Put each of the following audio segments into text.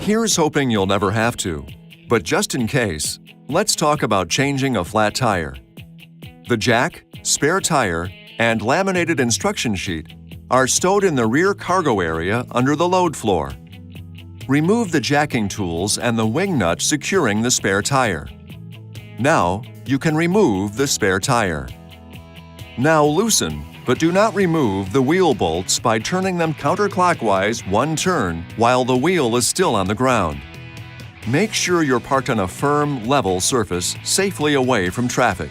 Here's hoping you'll never have to, but just in case, let's talk about changing a flat tire. The jack, spare tire, and laminated instruction sheet are stowed in the rear cargo area under the load floor. Remove the jacking tools and the wing nut securing the spare tire. Now, you can remove the spare tire. Now loosen, but do not remove the wheel bolts by turning them counterclockwise one turn while the wheel is still on the ground. Make sure you're parked on a firm, level surface safely away from traffic.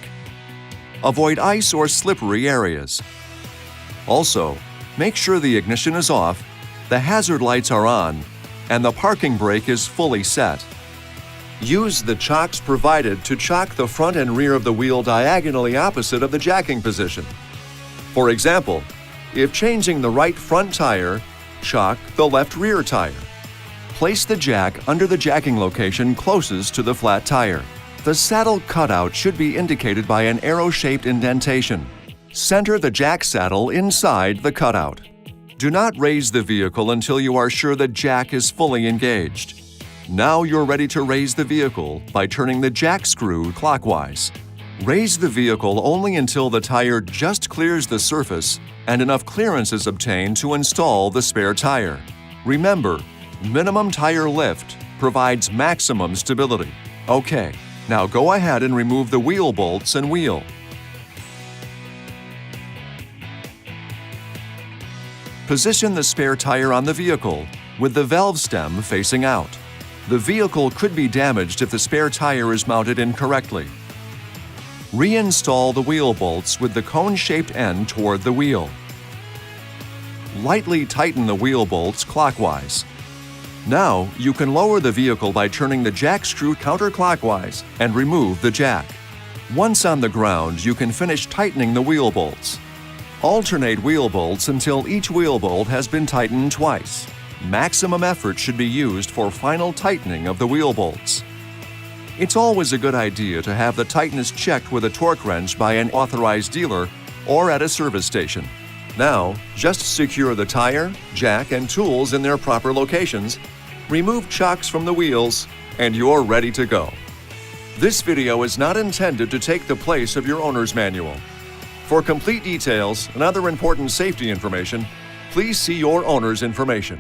Avoid ice or slippery areas. Also, make sure the ignition is off, the hazard lights are on, and the parking brake is fully set. Use the chocks provided to chock the front and rear of the wheel diagonally opposite of the jacking position. For example, if changing the right front tire, chock the left rear tire. Place the jack under the jacking location closest to the flat tire. The saddle cutout should be indicated by an arrow-shaped indentation. Center the jack saddle inside the cutout. Do not raise the vehicle until you are sure the jack is fully engaged. Now you're ready to raise the vehicle by turning the jack screw clockwise. Raise the vehicle only until the tire just clears the surface and enough clearance is obtained to install the spare tire. Remember, minimum tire lift provides maximum stability. Okay, now go ahead and remove the wheel bolts and wheel. Position the spare tire on the vehicle with the valve stem facing out. The vehicle could be damaged if the spare tire is mounted incorrectly. Reinstall the wheel bolts with the cone-shaped end toward the wheel. Lightly tighten the wheel bolts clockwise. Now, you can lower the vehicle by turning the jack screw counterclockwise and remove the jack. Once on the ground, you can finish tightening the wheel bolts. Alternate wheel bolts until each wheel bolt has been tightened twice. Maximum effort should be used for final tightening of the wheel bolts. It's always a good idea to have the tightness checked with a torque wrench by an authorized dealer or at a service station. Now, just secure the tire, jack, and tools in their proper locations, remove chocks from the wheels, and you're ready to go. This video is not intended to take the place of your owner's manual. For complete details and other important safety information, please see your owner's information.